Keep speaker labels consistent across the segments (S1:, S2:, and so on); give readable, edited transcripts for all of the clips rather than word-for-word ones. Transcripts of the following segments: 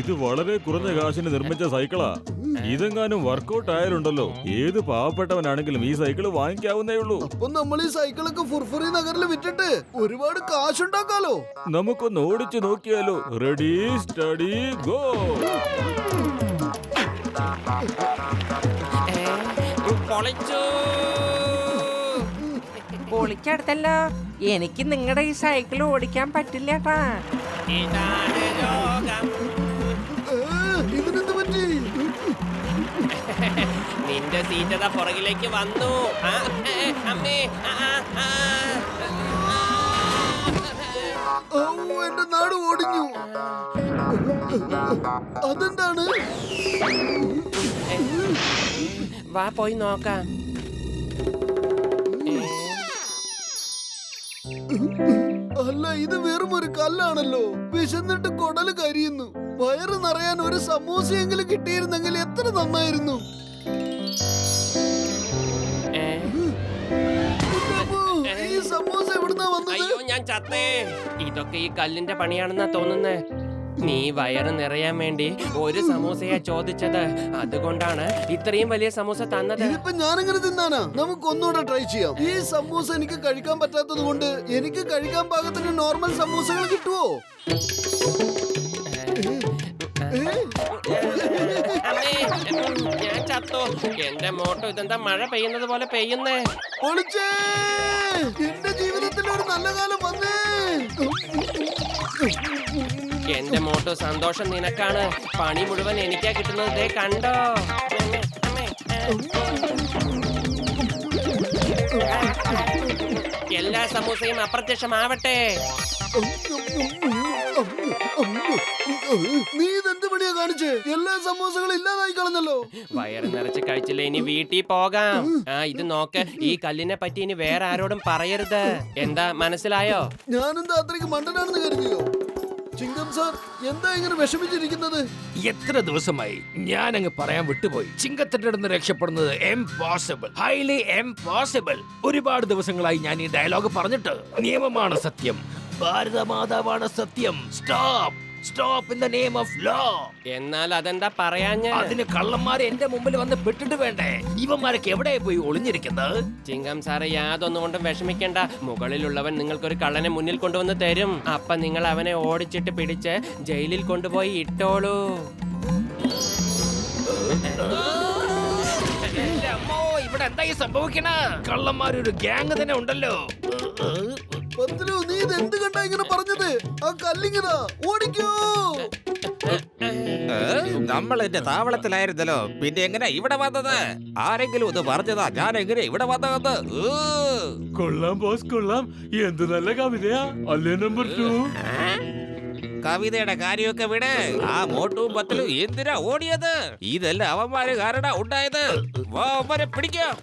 S1: ഇത് വളരെ കുറഞ്ഞ കാശിന് നിർമ്മിച്ച സൈക്കിളാ. ഇതെങ്ങാനും വർക്കൗട്ട് ആയാലുണ്ടല്ലോ ഏത് പാവപ്പെട്ടവനാണെങ്കിലും ഈ സൈക്കിള് വാങ്ങിക്കാവുന്നേ ഉള്ളൂ.
S2: അപ്പൊ നമ്മൾ ഈ സൈക്കിളൊക്കെ ഫുർഫുറി നഗറിൽ വിറ്റിട്ട് ഒരുപാട് കാശുണ്ടാക്കാലോ.
S1: നമുക്കൊന്ന് ഓടിച്ചു നോക്കിയാലോ? Ready steady go.
S3: പൊളിച്ചെടുത്തല്ലോ. എനിക്ക് നിങ്ങളുടെ ഈ സൈക്കിൾ ഓടിക്കാൻ പറ്റില്ല കേട്ടാ.
S2: ഇതിനെന്ത് പറ്റി?
S4: നിന്റെ സീറ്റത പുറകിലേക്ക് വന്നു.
S2: എന്റെ നാട് ഓടിഞ്ഞു. അതെന്താണ്?
S4: വാ പോയി നോക്കാം.
S2: അല്ല, ഇത് വെറും ഒരു കല്ലാണല്ലോ. വിശന്നിട്ട് കൊടല് കരിയുന്നു. വയറ് നിറയാൻ ഒരു സമൂസയെങ്കിലും കിട്ടിയിരുന്നെങ്കിൽ എത്ര നന്നായിരുന്നു. ഈ സമൂസ എവിടുന്നാ വന്നത്?
S4: അയ്യോ ഞാൻ ചത്തേ. ഇതൊക്കെ ഈ കല്ലിന്റെ പണിയാണെന്നാ തോന്നുന്നേ. നീ വയറ് നിറയാൻ വേണ്ടി ഒരു സമൂസയാ ചോദിച്ചത്. അതുകൊണ്ടാണ് ഇത്രയും വലിയ സമൂസ തന്നത്.
S2: ഇതിപ്പോ ഞാനെങ്ങനെ തിന്നാനാ? നമുക്ക് ഒന്നുകൂടെ ട്രൈ ചെയ്യാം. ഈ സമൂസ എനിക്ക് കഴിക്കാൻ പറ്റാത്തത് കൊണ്ട് എനിക്ക് കഴിക്കാൻ പാകത്തിന് നോർമൽ സമൂസകൾ കിട്ടുവോ?
S4: ഞാൻ ചത്തോ. എന്റെ മോട്ടോ ഇതെന്താ മഴ പെയ്യുന്നത് പോലെ പെയ്യുന്നേ.
S2: ഒളിച്ചേ, എന്റെ ജീവിതത്തിൽ ഒരു നല്ല കാലം വന്നേ.
S4: എന്റെ മോട്ടോ സന്തോഷം നിനക്കാണ്. പണി മുഴുവൻ എനിക്കാ കിട്ടുന്നത്. ദേ കണ്ടോ. എല്ലാ സമൂസയും അപ്രത്യക്ഷമാവട്ടെ.
S2: നീ ഇതെന്ത് പണിയാ കാണിച്ച്? എല്ലാ സമൂസകളും ഇല്ലാതായി കളഞ്ഞല്ലോ.
S4: വയറ് നിറച്ച് കഴിച്ചില്ലേ, ഇനി വീട്ടിൽ പോകാം. ഇത് നോക്ക്. ഈ കല്ലിനെ പറ്റി ഇനി വേറെ ആരോടും പറയരുത്. എന്താ മനസ്സിലായോ?
S2: ഞാനെന്താ അത്രയ്ക്ക് മണ്ടനാണെന്ന് കരുതിയോ? ചിങ്കം സാർ, എന്താ ഇങ്ങനെ വിഷമിച്ചിരിക്കുന്നത്?
S5: എത്ര ദിവസമായി ഞാൻ അങ്ങ് പറയാൻ വിട്ടുപോയി. ചിങ്കത്തിന്റെ അടുത്ത് രക്ഷപ്പെടുന്നത് എംപോസിബിൾ, ഹൈലി എംപോസിബിൾ. ഒരുപാട് ദിവസങ്ങളായി ഞാൻ ഈ ഡയലോഗ് പറഞ്ഞിട്ട്. നിയമമാണ് സത്യം, ഭാരതമാതാവാണ് സത്യം. Stop, stop in the name of law.
S4: എന്നാൽ അതെന്താ പറയാഞ്ഞ?
S5: അതിന് കള്ളന്മാരെ എന്റെ മുമ്പിൽ വന്ന് പെട്ടിട്ട് വേണ്ടേ? ഇവന്മാരൊക്കെ എവിടെ പോയി ഒളിഞ്ഞിരിക്കുന്നത്?
S4: ചിങ്കം സാറ് യാതൊന്നും കൊണ്ടും വിഷമിക്കണ്ട. മുകളിലുള്ളവൻ നിങ്ങൾക്കൊരു കള്ളനെ മുന്നിൽ കൊണ്ടുവന്ന് തരും. അപ്പൊ നിങ്ങൾ അവനെ ഓടിച്ചിട്ട് പിടിച്ച് ജയിലിൽ കൊണ്ടുപോയി ഇട്ടോളൂ.
S5: ഇവിടെ എന്തായി സംഭവിക്കണ? കള്ളന്മാരൊരു ഗ്യാങ് തന്നെ ഉണ്ടല്ലോ.
S2: പത്തിലു, നീ ഇത് എന്ത് കണ്ടാ ഇങ്ങനെ പറഞ്ഞത്? ആ കല്ലിങ്ങതാ, ഓടിക്കോ.
S6: നമ്മൾ എന്റെ താവളത്തിലായിരുന്നല്ലോ, പിന്നെ എങ്ങനെ ഇവിടെ വന്നത്? ആരെങ്കിലും ഇത് പറഞ്ഞതാ ഞാൻ എങ്ങനെ ഇവിടെ വന്നതെന്ന്?
S1: കൊള്ളാം ബോസ്, കൊള്ളാം. എന്ത് നല്ല കവിതയാ അല്ലേ നമ്പർ 2.
S6: കവിതയുടെ കാര്യമൊക്കെ വിട്. ആ മോട്ടും പത്തിലും എന്തിനാ ഓടിയത്? ഇതെല്ലാം അവന്മാര് കാരണം ഉണ്ടായത്. വാ, അവന്മാരെ പിടിക്കാം.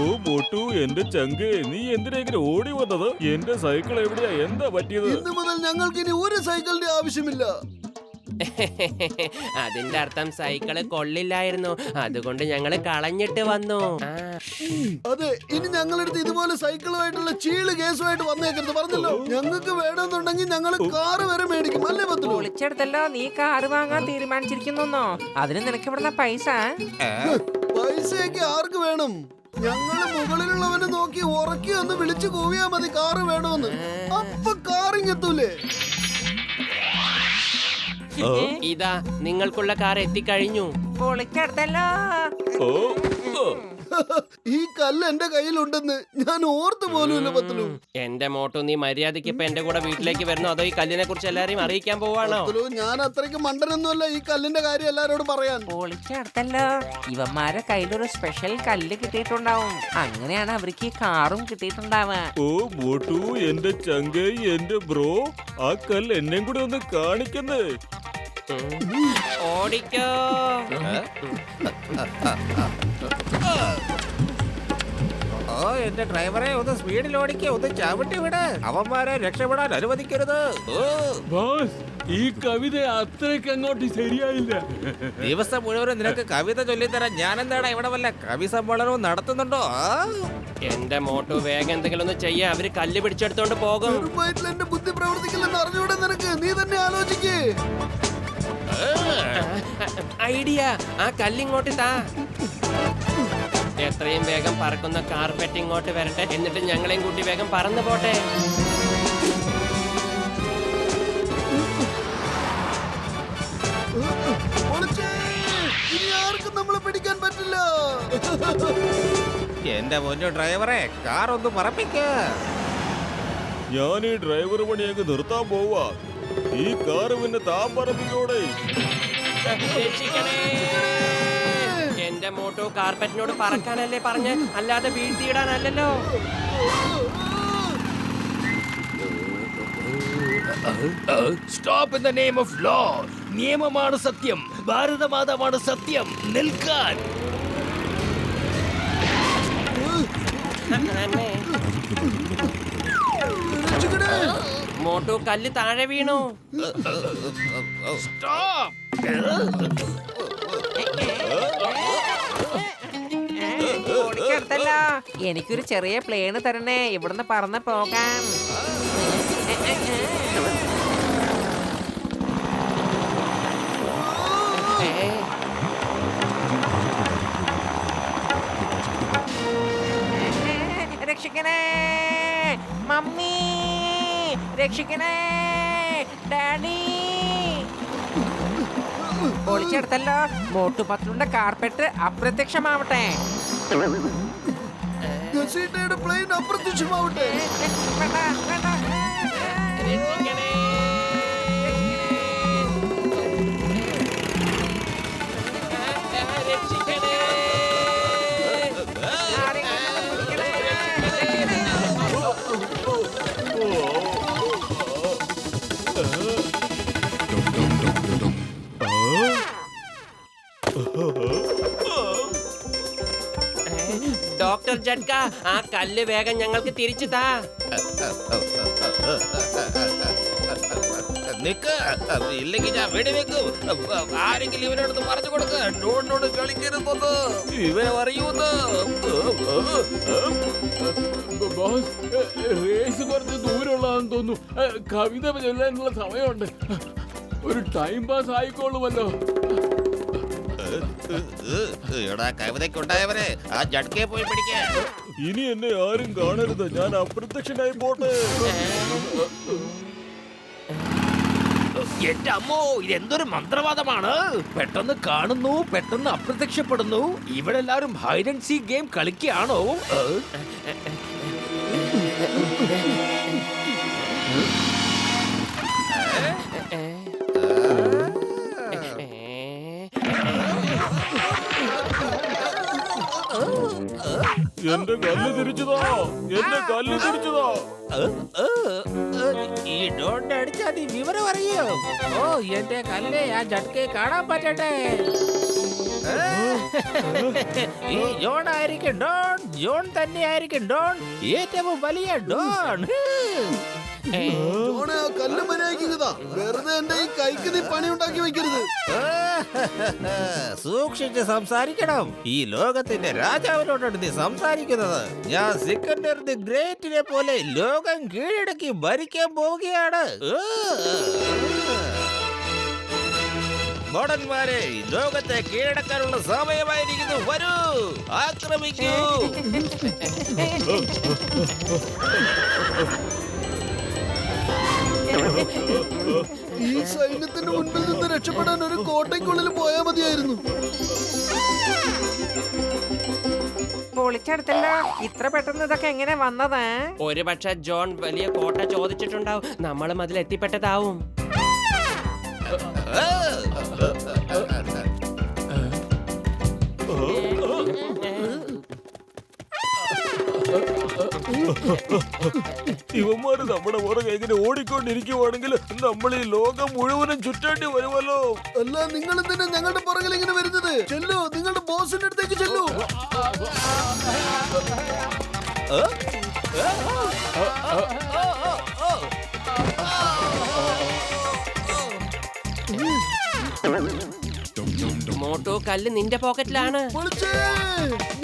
S1: ഓ മോട്ടു, എന്റെ ചങ്ക്, നീ എന്തിനാ ഇങ്ങനെ ഓടി വന്നത്? എന്റെ സൈക്കിൾ എവിടെയാ? എന്താ പറ്റിയത്?
S2: ഇന്ന് മുതൽ ഞങ്ങൾക്ക് ഇനി ഒരു സൈക്കിളിന്റെ ആവശ്യമില്ല.
S4: അതിന്റെ അർത്ഥം സൈക്കിള് കൊള്ളില്ലായിരുന്നു. അതുകൊണ്ട് ഞങ്ങള് കളഞ്ഞിട്ട് വന്നു.
S2: അതെ, ഇനി ഞങ്ങളടുത്ത് ഇതുപോലെ സൈക്കിളുമായിട്ടുള്ള ചീള് കേസുമായിട്ട് വന്നേക്കരുത്, പറഞ്ഞല്ലോ. ഞങ്ങൾക്ക് വേണമെന്നുണ്ടെങ്കിൽ ഞങ്ങൾ കാറ് വരെ മേടിക്കും, അല്ലേ പത്തിലു?
S3: പൊളിച്ചെടുത്തല്ലോ. നീ കാറ് വാങ്ങാൻ തീരുമാനിച്ചിരിക്കുന്നോ? അതിന് നിനക്ക് ഇവിടുന്ന പൈസ?
S2: പൈസയൊക്കെ ആർക്ക് വേണം? ഞങ്ങള് മുകളിലുള്ളവനെ നോക്കി ഉറക്കി ഒന്ന് വിളിച്ചു കൂവിയാ മതി കാറ് വേണമെന്ന്. അപ്പൊ കാറിങ്ങെത്തൂലേ?
S4: ഇതാ നിങ്ങൾക്കുള്ള കാർ എത്തിക്കഴിഞ്ഞു.
S3: പൊളിച്ചെടുത്തല്ലോ.
S2: ഈ കല്ല് എന്റെ കയ്യിലുണ്ടെന്ന് ഞാൻ ഓർത്തു പോലുമില്ല പത്തിലു.
S4: എന്റെ മോട്ടോ, നീ മര്യാദയ്ക്ക് ഇപ്പൊ എന്റെ കൂടെ വീട്ടിലേക്ക് വരുന്നോ അതോ ഈ കല്ലിനെ കുറിച്ച് എല്ലാരെയും അറിയിക്കാൻ പോവാണോ?
S2: ഞാൻ അത്രയ്ക്ക് മണ്ടനൊന്നുമല്ല ഈ കല്ലിന്റെ കാര്യം എല്ലാരോടും പറയാൻ.
S3: പൊളിച്ചെടുത്തല്ലോ. ഇവന്മാരെ കയ്യിലൊരു സ്പെഷ്യൽ കല്ല് കിട്ടിയിട്ടുണ്ടാവും. അങ്ങനെയാണ് അവർക്ക് ഈ കാറും കിട്ടിയിട്ടുണ്ടാവുക.
S1: ഓ മോട്ടു, എന്റെ ചങ്ക്, എന്റെ ബ്രോ, ആ കല്ല് എന്നെയും കൂടെ ഒന്ന് കാണിക്കുന്നേ.
S4: ഓടിക്കോ.
S6: ഓ എന്റെ ഡ്രൈവറെ, ഒന്ന് സ്പീഡിൽ ഓടിക്കുക, ഒന്ന് ചവിട്ടി വിട്. അവന്മാരെ രക്ഷപ്പെടാൻ അനുവദിക്കരുത്.
S1: ബോസ്,
S7: ഈ കവിത അത്രയ്ക്ക് അങ്ങോട്ട് ശരിയായില്ല.
S6: ദിവസം മുഴുവനും നിനക്ക് കവിത ചൊല്ലിത്തരാൻ ഞാൻ എന്താണ് ഇവിടെ വല്ല കവി സമ്മേളനവും നടത്തുന്നുണ്ടോ?
S4: എന്റെ മോട്ടു വേഗം എന്തെങ്കിലും ഒന്ന് ചെയ്യാ, അവര് കല്ല് പിടിച്ചെടുത്തോണ്ട് പോകും.
S2: ചെറുപ്പത്തിൽ എന്റെ ബുദ്ധി പ്രവർത്തിക്കില്ലെന്ന് അറിഞ്ഞൂടെ നിനക്ക്? നീ തന്നെ ആലോചിക്കേ.
S4: ഐഡിയ, ആ കല്ലിങ്ങോട്ട് താ. എത്രയും വേഗം പറക്കുന്ന കാർപ്പറ്റ് ഇങ്ങോട്ട് വരട്ടെ, എന്നിട്ട് ഞങ്ങളെയും കൂട്ടി വേഗം പറന്നു പോട്ടെ.
S2: പൊളിച്ചേ. ഇനി ആർക്കും നമ്മളെ പിടിക്കാൻ പറ്റില്ല.
S6: എന്റെ പൊന്നു ഡ്രൈവറെ, കാർ ഒന്ന് പറപ്പിക്ക.
S1: ഞാൻ ഈ ഡ്രൈവർ പണി അങ്ങ് നിർത്താൻ പോവാ. ഈ കാറ് പിന്നെ താൻ പറമ്പിക്കോടെ.
S4: രക്ഷിക്കണേ. എന്റെ മോട്ടു കാർപ്പറ്റിനോട് പറക്കാനല്ലേ പറഞ്ഞ്, അല്ലാതെ വീഴ്ത്തിയിടാനല്ലല്ലോ.
S5: Stop in the name of law. നിയമമാണ് സത്യം, ഭാരതമാതാവാണ് സത്യം. നിൽക്കാൻ.
S4: അമ്മേ.
S2: രക്ഷിക്കണേ.
S4: മോട്ടു കല്ല് താഴെ വീണു.
S5: സ്റ്റോപ്പ്.
S3: ഓടിച്ചെടുത്തല്ലോ. എനിക്കൊരു ചെറിയ പ്ലെയിന് തരണേ, ഇവിടുന്ന് പറന്ന് പോകാം. രക്ഷിക്കണേ മമ്മി, രക്ഷിക്കണേ ഡാഡി. പൊളിച്ചെടുത്തല്ലോ. മോട്ടുപത്ലുണ്ട കാർപ്പറ്റ് അപ്രത്യക്ഷമാവട്ടെ.
S2: ഗസീറ്റയുടെ പ്ലെയിൻ അപ്രത്യക്ഷമാവട്ടെ.
S3: വേണ്ട, വേണ്ട.
S4: രക്ഷിക്കണേ. രക്ഷിക്കണേ.
S3: ആരെങ്കിലും പിടിക്കണേ.
S4: ഡോക്ടർ ജഡ്ക, ആ കല്ല് വേഗം ഞങ്ങൾക്ക് തിരിച്ചു താ.
S6: നിക്ക്, ഇല്ലെങ്കിൽ ഞാൻ വെടിവെക്കും. ആരെങ്കിലും ഇവനോടൊന്ന് പറഞ്ഞു കൊടുക്ക, ഡോണിനോട് കളിക്കരുതെന്ന്. ഇവനെ അറിയൂന്ന്.
S7: ബോസ്, റേസ് കുറച്ച് ദൂരമുള്ളതാന്ന് തോന്നുന്നു. കവിത ചൊല്ലാനുള്ള സമയമുണ്ട്. ഒരു ടൈം പാസ് ആയിക്കോളുമല്ലോ.
S6: എടാ കവിതയ്ക്കുണ്ടായവരെ, ആ ജഡ്കയെ പോയി പിടിക്ക.
S1: ഇനി എന്നെ ആരും കാണരുത്, ഞാൻ അപ്രത്യക്ഷനായി പോട്ടെ.
S5: എന്റെ അമ്മോ, ഇതെന്തൊരു മന്ത്രവാദമാണ്. പെട്ടെന്ന് കാണുന്നു, പെട്ടെന്ന് അപ്രത്യക്ഷപ്പെടുന്നു. ഇവിടെ എല്ലാവരും ഹൈഡ് ആൻഡ് സീക്ക് ഗെയിം കളിക്കുകയാണോ?
S1: എന്റെ കല്ല് തിരിച്ചതാ, എന്റെ കല്ല് തിരിച്ചതാ.
S6: ഈ ഡോണിനെ അടിച്ചാ നീ വിവരം അറിയോ? ഓ, എന്റെ കല്ലേ ആ ജഡ്കയെ കാണാൻ പറ്റട്ടെ. ഈ ജോൺ ആയിരിക്കും ഡോൺ. ജോൺ തന്നെ ആയിരിക്കും ഡോൺ, ഏറ്റവും വലിയ ഡോൺ.
S2: ജോണേ, ആ കല്ല് മര്യാദയ്ക്കുന്നതാ. വെറുതെ എന്റെ ഈ കൈക്ക് നീ പണി ഉണ്ടാക്കി വെക്കരുത്.
S6: സൂക്ഷിച്ച് സംസാരിക്കണം. ഈ ലോകത്തിന്റെ രാജാവിനോടാണ് നീ സംസാരിക്കുന്നത്. ഞാൻ സിക്കന്ദർ ദി ഗ്രേറ്റിനെ പോലെ ലോകം കീഴടക്കി ഭരിക്കാൻ പോവുകയാണ്. മോഡന്മാരെ, ലോകത്തെ കീഴടക്കാനുള്ള സമയമായിരിക്കുന്നു. വരൂ, ആക്രമിക്കൂ.
S2: ഈ സൈന്യത്തിന്റെ മുൻപിൽ നിന്ന് രക്ഷപ്പെടാൻ ഒരു കോട്ടയ്ക്കുള്ളിൽ പോയാ മതിയായിരുന്നു.
S3: പൊളിച്ചെടുത്തല്ലോ. ഇത്ര പെട്ടെന്ന് ഇതൊക്കെ എങ്ങനെ വന്നതാ?
S4: ഒരു പക്ഷെ ജോൺ വലിയ കോട്ട ചോദിച്ചിട്ടുണ്ടാവും, നമ്മളും അതിൽ എത്തിപ്പെട്ടതാവും.
S1: ഇവന്മാര് നമ്മുടെ പുറകെ എങ്ങനെ ഓടിക്കൊണ്ടിരിക്കുവാണെങ്കിൽ നമ്മൾ ഈ ലോകം മുഴുവനും ചുറ്റേണ്ടി വരുമല്ലോ.
S2: അല്ല, നിങ്ങൾ എന്തിനാ ഞങ്ങളുടെ പുറകിൽ ഇങ്ങനെ വരുന്നത്? ചെല്ലു, നിങ്ങളുടെ ബോസിന്റെ അടുത്തേക്ക് ചെല്ലു.
S4: മോട്ടോ കല്ല് നിന്റെ പോക്കറ്റിലാണ്.
S2: പൊളിച്ചേ.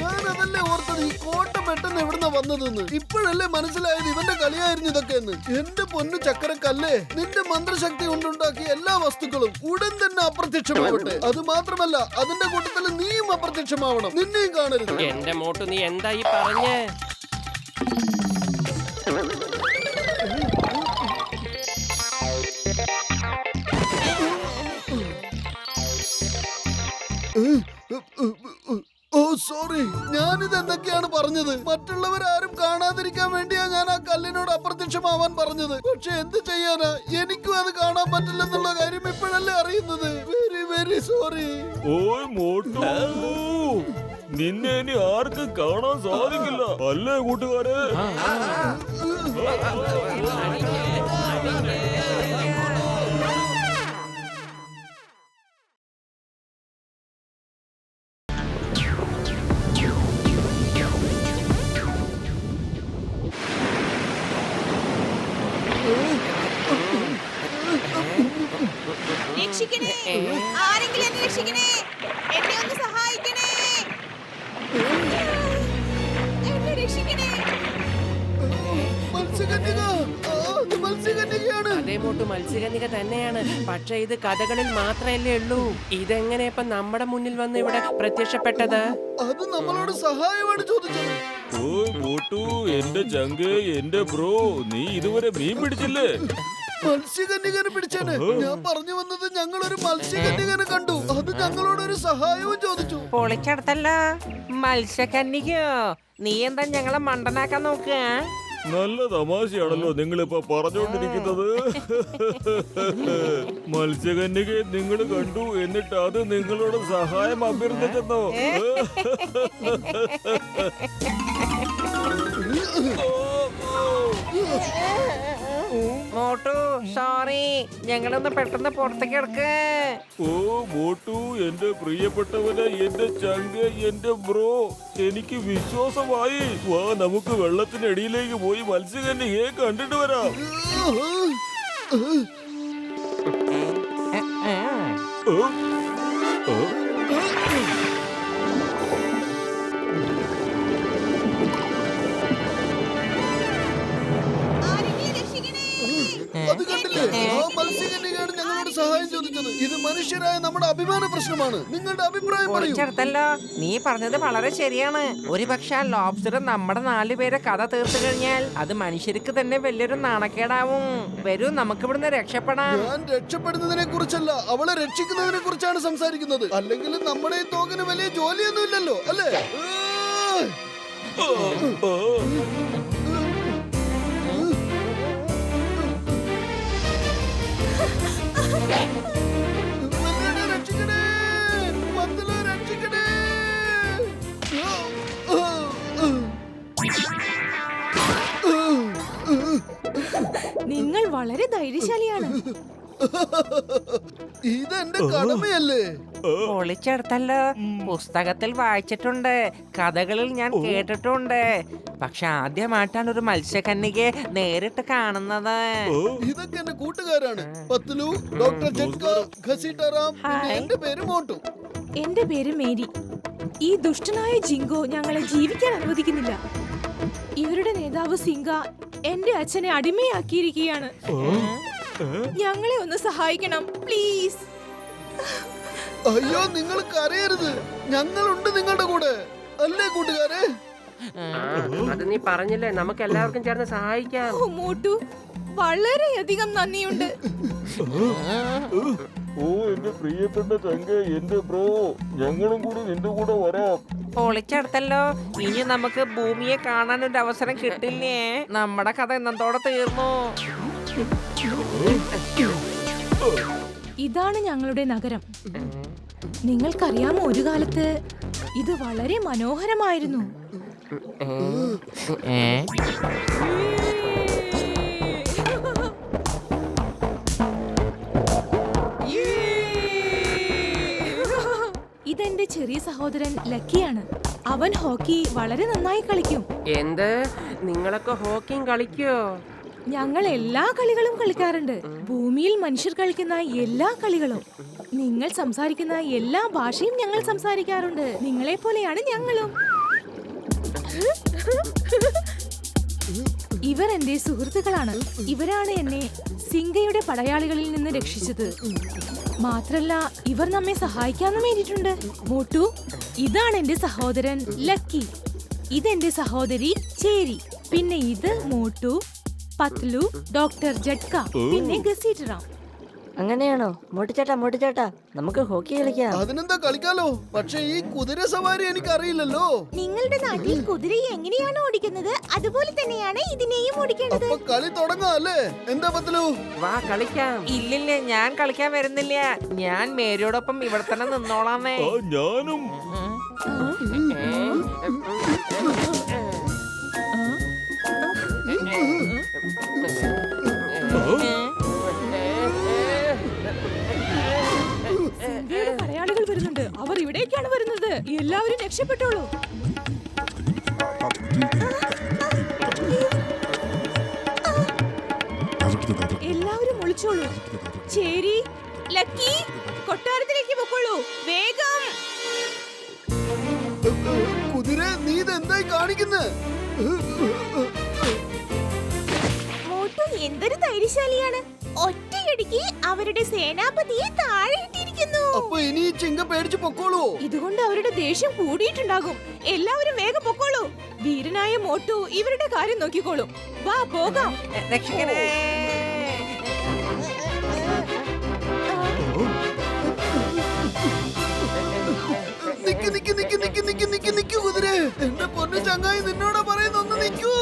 S2: ഞാനതല്ലേ ഓർത്തത് ഈ കോട്ട പെട്ടെന്ന് എവിടുന്ന വന്നതെന്ന്. ഇപ്പോഴല്ലേ മനസ്സിലായത് ഇവന്റെ കളിയായിരുന്നു ഇതൊക്കെയെന്ന്. എന്റെ പൊന്നു ചക്കരക്കല്ലേ, നിന്റെ മന്ത്രശക്തി കൊണ്ടുണ്ടാക്കിയ എല്ലാ വസ്തുക്കളും ഉടൻ തന്നെ അപ്രത്യക്ഷമാവട്ടെ. അത് മാത്രമല്ല അതിന്റെ കൂട്ടത്തിൽ നീയും അപ്രത്യക്ഷമാവണം. നിന്നെയും കാണരുത്.
S4: എന്റെ മോട്ടു നീ എന്താ ഈ പറഞ്ഞേ?
S2: ഓ സോറി, ഞാനിത് എന്തൊക്കെയാണ് പറഞ്ഞത്. മറ്റുള്ളവരാരും കാണാതിരിക്കാൻ വേണ്ടിയാ ഞാൻ ആ കല്ലിനോട് അപ്രത്യക്ഷമാവാൻ പറഞ്ഞത്. പക്ഷെ എന്ത് ചെയ്യാനാ, എനിക്കും അത് കാണാൻ പറ്റില്ലെന്നുള്ള കാര്യം ഇപ്പോഴല്ലേ അറിയുന്നത്. Very very sorry.
S1: ഓയ് മോട്ടു, നിന്നെ ഇനി ആർക്കും കാണാൻ സാധിക്കില്ല അല്ലേ കൂട്ടുകാരെ?
S8: രക്ഷിക്കണേ, ആരെങ്കിലും എന്നെ രക്ഷിക്കണേ, എന്നെ ഒന്ന് സഹായിക്കണേ, എന്നെ രക്ഷിക്കണേ.
S2: മത്സ്യകന്യക, അത് മത്സ്യകന്യകയാണ്.
S4: അതേ മോട്ടു മത്സ്യകന്യക തന്നെയാണ്. പക്ഷെ ഇത് കഥകളിൽ മാത്രമല്ലേ ഉള്ളൂ. ഇതെങ്ങനെ ഇപ്പൊ നമ്മുടെ മുന്നിൽ വന്ന് ഇവിടെ പ്രത്യക്ഷപ്പെട്ടത്?
S2: അത് നമ്മളോട് സഹായമാണ് ചോദിച്ചത്.
S1: ഓയ് മോട്ടു, എന്റെ ചങ്ക്, എന്റെ ബ്രോ, നീ ഇതുവരെ മീൻ പിടിച്ചില്ലേ?
S2: മത്സ്യകന്യകനെ പിടിച്ചേനെ. ഞാൻ പറഞ്ഞു വന്നത് ഞങ്ങൾ ഒരു മത്സ്യകന്യകനെ കണ്ടു. അത് ഞങ്ങളോട് ഒരു സഹായവും ചോദിച്ചു.
S3: പൊളിച്ചെടുത്തല്ല മത്സ്യകന്യകയോ? നീ എന്താ ഞങ്ങളെ മണ്ടനാക്കാൻ നോക്കുക?
S1: നല്ല തമാശയാണല്ലോ നിങ്ങളിപ്പോ പറഞ്ഞോണ്ടിരിക്കുന്നത്. മത്സ്യകന്യകയെ നിങ്ങൾ കണ്ടു, എന്നിട്ട് അത് നിങ്ങളോട് സഹായം അഭ്യർത്ഥിച്ചെന്നോ?
S3: മോട്ടു സോറി, ഞങ്ങളൊന്ന് പെട്ടെന്ന് പുറത്തേക്ക് എടുക്ക്.
S1: ഓ മോട്ടു, എന്റെ പ്രിയപ്പെട്ടവനെ, എന്റെ ചങ്ക്, എന്റെ ബ്രോ, എനിക്ക് വിശ്വാസമായി. വാ, നമുക്ക് വെള്ളത്തിനടിയിലേക്ക് പോയി മത്സ്യകന്യകയെ കണ്ടിട്ട് വരാം. ഓ, ഓ.
S8: ആരെങ്കിലും രക്ഷിക്കണേ.
S2: അത് കണ്ടില്ലേ, ആ മത്സ്യകന്യകയാണ് ഞങ്ങളോട് സഹായം ചോദിച്ചത്. ഇത് മനുഷ്യരായ നമ്മുടെ അഭിമാന പ്രശ്നമാണ്. നിങ്ങളുടെ അഭിപ്രായം പറയൂ.
S3: പൊളിച്ചെടുത്തല്ലോ, നീ പറഞ്ഞത് വളരെ ശരിയാണ്. ഒരുപക്ഷെ ലോബ്സ്റ്റർ നമ്മുടെ 4 പേരെ കഥ തീർത്തു കഴിഞ്ഞാൽ അത് മനുഷ്യർക്ക് തന്നെ വലിയൊരു നാണക്കേടാവും. വരൂ, നമുക്ക് ഇവിടുന്ന് രക്ഷപ്പെടാം.
S2: ഞാൻ രക്ഷപ്പെടുന്നതിനെ കുറിച്ചല്ല, അവളെ രക്ഷിക്കുന്നതിനെ കുറിച്ചാണ് സംസാരിക്കുന്നത്. അല്ലെങ്കിൽ നമ്മുടെ ഈ തോക്കിന് വലിയ ജോലിയൊന്നും ഇല്ലല്ലോ, അല്ലേ? മല്ലനെ രക്ഷിക്കണേ, മത്തലെ രക്ഷിക്കണേ.
S8: നിങ്ങൾ വളരെ ധൈര്യശാലിയാണ്.
S2: ഇതെന്റെ കടമയല്ലേ?
S3: പൊളിച്ചെടുത്തല്ലോ, പുസ്തകത്തിൽ വായിച്ചിട്ടുണ്ട്, കഥകളിൽ ഞാൻ കേട്ടിട്ടുണ്ട്. പക്ഷെ ആദ്യമായിട്ടാണ് ഒരു മത്സ്യകന്യകയെ നേരിട്ട് കാണുന്നത്.
S2: ഇതൊക്കെ എന്റെ കൂട്ടുകാരാണ്. പത്ലു, ഡോക്ടർ ജെറ്റ്ക, ഘസീട്ടാറാം, പിന്നെ എന്റെ പേര് മോട്ടു.
S8: എന്റെ പേര് മേരി. ഈ ദുഷ്ടനായ ജിങ്കോ ഞങ്ങളെ ജീവിക്കാൻ അനുവദിക്കുന്നില്ല. ഇവരുടെ നേതാവ് സിംഗ എന്റെ അച്ഛനെ അടിമയാക്കിയിരിക്കുകയാണ്. ഞങ്ങളെ ഒന്ന് സഹായിക്കണം പ്ലീസ്.
S2: അയ്യോ, നിങ്ങൾ കരയരുത്. ഞങ്ങളുണ്ട് നിങ്ങളുടെ കൂടെ, അല്ലേ കൂട്ടുകാരെ?
S4: അത് നീ പറഞ്ഞില്ലേ, നമുക്ക് എല്ലാവർക്കും ചേർന്ന് സഹായിക്കാം.
S8: ഓ മോട്ടു, വളരെയധികം നന്ദിയുണ്ട്.
S1: ഓ എന്റെ പ്രിയപ്പെട്ട ചങ്ക്, എന്റെ ബ്രോ, ഞങ്ങളും കൂടി നിന്റെ കൂടെ വരാം.
S3: പൊളിച്ചെടുത്തല്ലോ, ഇനി നമുക്ക് ഭൂമിയെ കാണാൻ ഒരു അവസരം കിട്ടില്ലേ? നമ്മുടെ കഥ ഇന്നത്തോടെ തീർന്നു.
S8: ഇതാണ് ഞങ്ങളുടെ നഗരം. നിങ്ങൾക്കറിയാമോ, ഒരു കാലത്ത് ഇത് വളരെ മനോഹരമായിരുന്നു. ഇതെന്റെ ചെറിയ സഹോദരൻ ലക്കിയാണ്. അവൻ ഹോക്കി വളരെ നന്നായി കളിക്കും.
S4: എന്ത്, നിങ്ങളൊക്കെ ഹോക്കിയും കളിക്കോ?
S9: ഞങ്ങൾ എല്ലാ കളികളും കളിക്കാറുണ്ട്. ഭൂമിയിൽ മനുഷ്യർ കളിക്കുന്ന എല്ലാ കളികളും. നിങ്ങൾ സംസാരിക്കുന്ന എല്ലാ ഭാഷയും ഞങ്ങൾ സംസാരിക്കാറുണ്ട്. നിങ്ങളെ പോലെയാണ് ഞങ്ങളും. ഇവർ എന്റെ സുഹൃത്തുക്കളാണ്. ഇവരാണ് എന്നെ സിംഗയുടെ പടയാളികളിൽ നിന്ന് രക്ഷിച്ചത്. മാത്രല്ല ഇവർ നമ്മെ സഹായിക്കാനും വേണ്ടിയിട്ടുണ്ട്. മോട്ടു, ഇതാണ് എന്റെ സഹോദരൻ ലക്കി. ഇതെന്റെ സഹോദരി ചേരി. പിന്നെ ഇത് മോട്ടു, പത്ലു, ഡോക്ടർ ജഡ്ക, പിന്നെ ഗസീറ്ററാം.
S10: അങ്ങനെയാണോ? മോട്ടിച്ചേട്ടാ നമുക്ക് ഹോക്കി കളിക്കാം.
S2: അതിനെന്താ കളിക്കാലോ. പക്ഷെ ഈ കുതിര സവാരി എനിക്ക് അറിയില്ലല്ലോ.
S8: നിങ്ങളുടെ നാട്ടിൽ കുതിരയെ എങ്ങനെയാണ് ഓടിക്കുന്നത് അതുപോലെ തന്നെയാണ് ഇതിനെയും ഓടിക്കേണ്ടത്.
S2: അപ്പൊ കളി തുടങ്ങാം അല്ലേ? എന്താ പത്ലു?
S3: വാ കളിക്കാം. ഇല്ലില്ല, ഞാൻ കളിക്കാൻ വരുന്നില്ല. ഞാൻ മേരിയോടൊപ്പം ഇവിടെ തന്നെ നിന്നോളാമേ.
S1: ആ ഞാനും.
S9: സിംഗയുടെ പടയാളികൾ വരുന്നുണ്ട്. അവർ ഇവിടേക്കാണ് വരുന്നത്. എല്ലാവരും രക്ഷപ്പെട്ടോളൂ. എല്ലാവരും ഒളിച്ചോളൂ. ചേരി, ലക്കി, കൊട്ടാരത്തിലേക്ക് പൊക്കോളൂ വേഗം.
S2: കുതിര, നീ ഇതെന്തായി കാണിക്കുന്നത്?
S8: മോട്ടു എന്തൊരു ധൈര്യശാലിയാണ്. ഒറ്റയടിക്ക് അവരുടെ സേനാപതിയെ താഴെ ഇട്ടിരിക്കുന്നു.
S2: അപ്പൊ ഇനി ഈ ചിങ്ക പേടിച്ച് പൊക്കോളൂ.
S9: ഇതുകൊണ്ട് അവരുടെ ദേഷ്യം കൂടിയിട്ടുണ്ടാകും. എല്ലാവരും വേഗം പൊക്കോളൂ. വീരനായ മോട്ടു ഇവരുടെ കാര്യം നോക്കിക്കോളും. വാ പോകാം.
S3: രക്ഷിക്കണേ.
S2: നിക്ക് നിക്ക് നിക്ക് നിക്ക് നിക്ക് നിക്ക് നിക്ക് കുതിര. എന്റെ പൊന്നു ചങ്ങായി നിന്നോട് പറയുന്ന ഒന്ന് നിക്കൂ.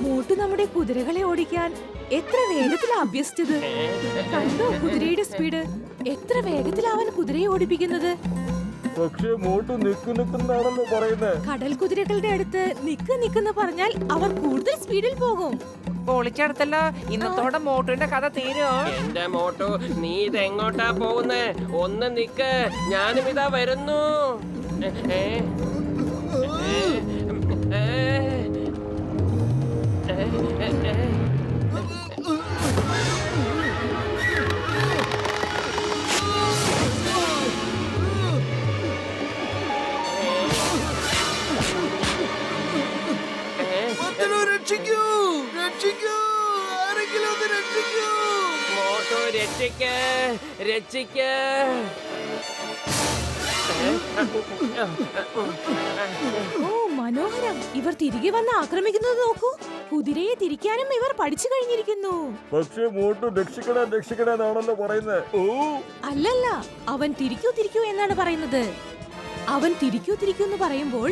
S9: മോട്ടു നമ്മുടെ കുതിരകളെ ഓടിക്കാൻ എത്ര വേഗത്തിലാ അഭ്യസിച്ചത്. കണ്ടോ കുതിരയുടെ സ്പീഡ്? എത്ര വേഗത്തിലാ അവൻ കുതിരയെ ഓടിപ്പിക്കുന്നത്.
S1: പക്ഷേ മോട്ടു നിക്കുന്നാണല്ലോ പറയുന്നേ.
S9: കടൽ കുതിരകളുടെ അടുത്ത് നിക്ക് നിക്കെന്ന് പറഞ്ഞാൽ അവർ കൂടുതൽ സ്പീഡിൽ പോകും.
S3: പൊളിച്ചെടുത്തല്ലോ. ഇന്നത്തോടെ മോട്ടുവിന്റെ കഥ തീരോ?
S4: എന്റെ മോട്ടു, നീ ഇതെങ്ങോട്ടാ പോകുന്നേ? ഒന്ന് നിക്ക്, ഞാനും ഇതാ വരുന്നു. ഏ, ഏ, ഏ,
S2: പത്ലു, രക്ഷിക്കൂ, രക്ഷിക്കൂ, ആരെങ്കിലും ഒന്ന് രക്ഷിക്കൂ.
S4: മോട്ടു രക്ഷിക്ക്, രക്ഷിക്ക്.
S9: ഓ മനോഹരം. ഇവർ തിരികെ വന്ന് ആക്രമിക്കുന്നത് നോക്കൂ. കുതിരയെ തിരിക്കാനും ഇവർ പഠിച്ചു കഴിഞ്ഞിരിക്കുന്നു.
S1: പക്ഷേ മോട്ടു രക്ഷിക്കണേന്നാണല്ലോ പറയുന്നേ. ഓ
S9: അല്ലല്ല, അവൻ തിരിക്കൂ തിരിക്കൂ എന്നാണ് പറയുന്നത്. അവൻ തിരിക്കൂ തിരിക്കൂ എന്ന് പറയുമ്പോൾ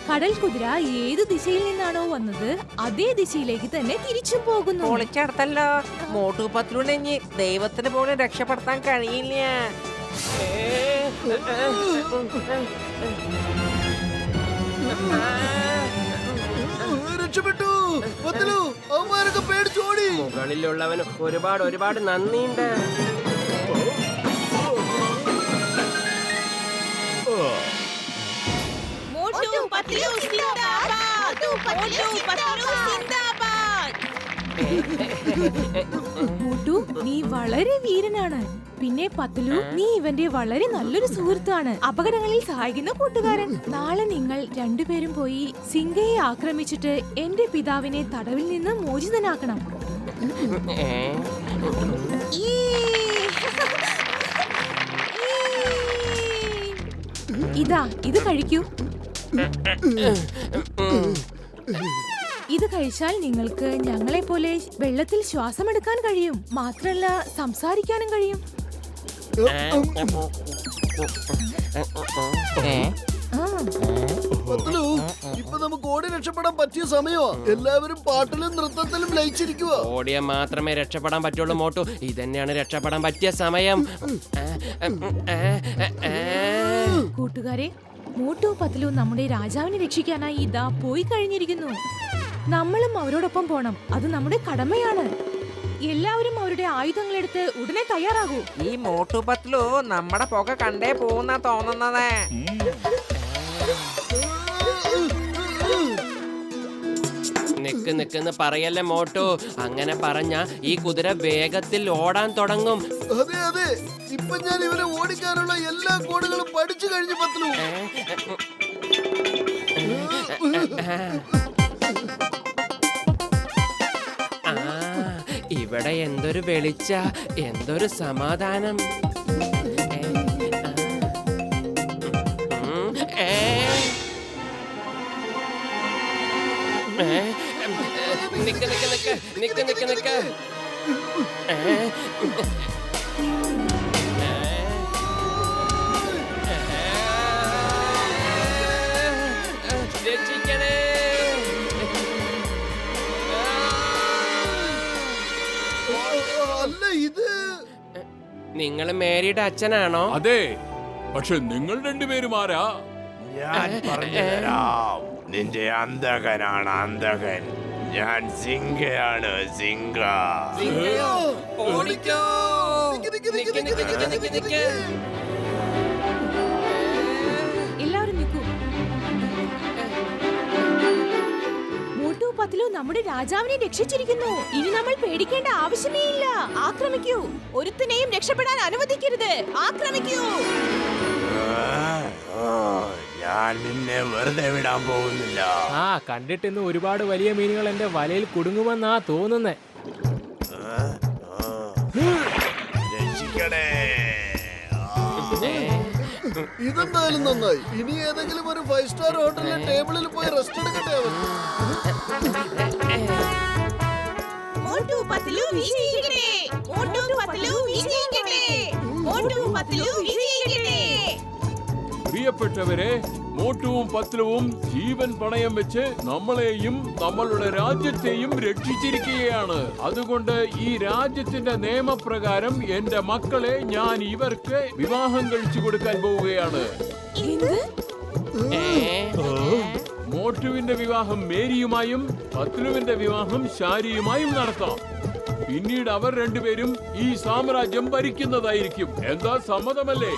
S9: കടൽ കുതിര ഏത് ദിശയിൽ നിന്നാണോ വന്നത് അതേ ദിശയിലേക്ക് തന്നെ തിരിച്ചും പോകുന്നു.
S3: പൊളിച്ചെടുത്തല്ലോ. മോട്ടു പത്ലുവിനെ ഇനി ദൈവത്തിന് പോലും രക്ഷപ്പെടുത്താൻ കഴിയില്ല.
S2: രക്ഷപ്പെട്ടു. പത്ലു, അവന്മാരൊക്കെ പേടിച്ചോടി.
S4: മുകളിലുള്ളവന് ഒരുപാട് നന്ദിയുണ്ട്.
S8: മോട്ടു പത്ലു സിന്ദാബാദ്. മോട്ടു പത്ലു സിന്ദാബാദ്.
S9: മോട്ടു, നീ വളരെ വീരനാണ്. പിന്നെ പത്ലു, നീ ഇവന്റെ വളരെ നല്ലൊരു സുഹൃത്താണ്. അപകടങ്ങളിൽ സഹായിക്കുന്ന കൂട്ടുകാരൻ. നാളെ നിങ്ങൾ രണ്ടുപേരും പോയി സിംഗയെ ആക്രമിച്ചിട്ട് എന്റെ പിതാവിനെ തടവിൽ നിന്ന് മോചിതനാക്കണം. ഇതാ, ഇത് കഴിക്കൂ. ഇത് കഴിച്ചാൽ നിങ്ങൾക്ക് ഞങ്ങളെ പോലെ വെള്ളത്തിൽ ശ്വാസമെടുക്കാൻ കഴിയും. മാത്രല്ല സംസാരിക്കാനും കഴിയും. ആ,
S2: പത്ലു, ഇപ്പൊ നമുക്ക് ഓടി രക്ഷപ്പെടാൻ പറ്റിയ സമയമാ. എല്ലാവരും പാട്ടിലും നൃത്തത്തിലും ലയിച്ചിരിക്കുക.
S4: ഓടിയാൽ മാത്രമേ രക്ഷപ്പെടാൻ പറ്റുള്ളൂ മോട്ടു. ഇതന്നെയാണ് രക്ഷപ്പെടാൻ പറ്റിയ സമയം.
S9: കൂട്ടുകാരെ, മോട്ടു പത്ലു നമ്മുടെ രാജാവിനെ രക്ഷിക്കാനായി ഇതാ പോയി കഴിഞ്ഞിരിക്കുന്നു. നമ്മളും അവരോടൊപ്പം പോണം. അത് നമ്മുടെ കടമയാണ്. എല്ലാവരും അവരുടെ ആയുധങ്ങളെടുത്ത് ഉടനെ തയ്യാറാകൂ.
S3: ഈ മോട്ടു പത്ലു നമ്മുടെ പുക കണ്ടേ പോകുന്ന തോന്നുന്നത്.
S4: നിക്ക് നിക്കെന്ന് പറയല്ലേ മോട്ടു. അങ്ങനെ പറഞ്ഞ ഈ കുതിര വേഗത്തിൽ ഓടാൻ തുടങ്ങും.
S2: അതെ അതെ, ഇപ്പൊ ഞാൻ ഇവരെ ഓടിക്കാനുള്ള എല്ലാ കോഡുകളും പഠിച്ചു കഴിഞ്ഞു പത്ലു.
S4: ഇവിടെ എന്തൊരു വെളിച്ച, എന്തൊരു സമാധാനം. നിക്ക് നിക്ക് നിക്ക് നിക്ക് നിക്ക് നിക്ക്. രക്ഷിക്കണേ.
S2: അല്ല, ഇത്
S4: നിങ്ങൾ മേരിയുടെ അച്ഛനാണോ?
S1: അതെ, പക്ഷെ നിങ്ങൾ രണ്ടുപേരും ആരാ?
S11: ഞാൻ പറഞ്ഞുതരാം. നിന്റെ അന്തകനാണ് അന്തകൻ. ഞാൻ സിംഗയാണ് സിംഗ.
S4: സിംഗയോ? ഓടിക്കോ. നിക്ക് നിക്ക് നിക്ക് നിക്ക് നിക്ക്.
S9: എല്ലാവരും നിൽക്കൂ. മോട്ടു പത്ലു നമ്മുടെ രാജാവിനെ രക്ഷിച്ചിരിക്കുന്നു. ഇനി നമ്മൾ പേടിക്കേണ്ട ആവശ്യമേ ഇല്ല. ആക്രമിക്കൂ. ഒരുത്തിനെയും രക്ഷപ്പെടാൻ അനുവദിക്കരുത്. ആക്രമിക്കൂ.
S11: ഞാൻ നിന്നെ വെറുതെ വിടാൻ പോകുന്നില്ല.
S12: കണ്ടിട്ടിന്ന് ഒരുപാട് വലിയ മീനുകൾ എന്റെ വലയിൽ കുടുങ്ങുമെന്നാ തോന്നുന്നേ.
S11: രക്ഷിക്കണേ.
S2: ഇതെന്തായാലും നന്നായി. ഇനി ഏതെങ്കിലും ഒരു 5 സ്റ്റാർ ഹോട്ടലിലെ ടേബിളിൽ പോയി റെസ്റ്റ് എടുക്കട്ടെ അവൻ.
S8: മോട്ടു പത്ലു വിജയിക്കട്ടെ. മോട്ടു പത്ലു വിജയിക്കട്ടെ. മോട്ടു പത്ലു വിജയിക്കട്ടെ.
S1: പ്രിയപ്പെട്ടവരെ, മോട്ടുവും പത്ലുവും ജീവൻ പണയം വെച്ച് നമ്മളെയും നമ്മളുടെ രാജ്യത്തെയും രക്ഷിച്ചിരിക്കുകയാണ്. അതുകൊണ്ട് ഈ രാജ്യത്തിന്റെ നിയമപ്രകാരം എന്റെ മക്കളെ ഞാൻ ഇവർക്ക് വിവാഹം കഴിച്ചു കൊടുക്കാൻ പോവുകയാണ്. മോട്ടുവിന്റെ വിവാഹം മേരിയുമായും പത്ലുവിന്റെ വിവാഹം ഷാരിയുമായും നടത്താം. പിന്നീട് അവർ രണ്ടുപേരും ഈ സാമ്രാജ്യം ഭരിക്കുന്നതായിരിക്കും. എന്താ, സമ്മതമല്ലേ?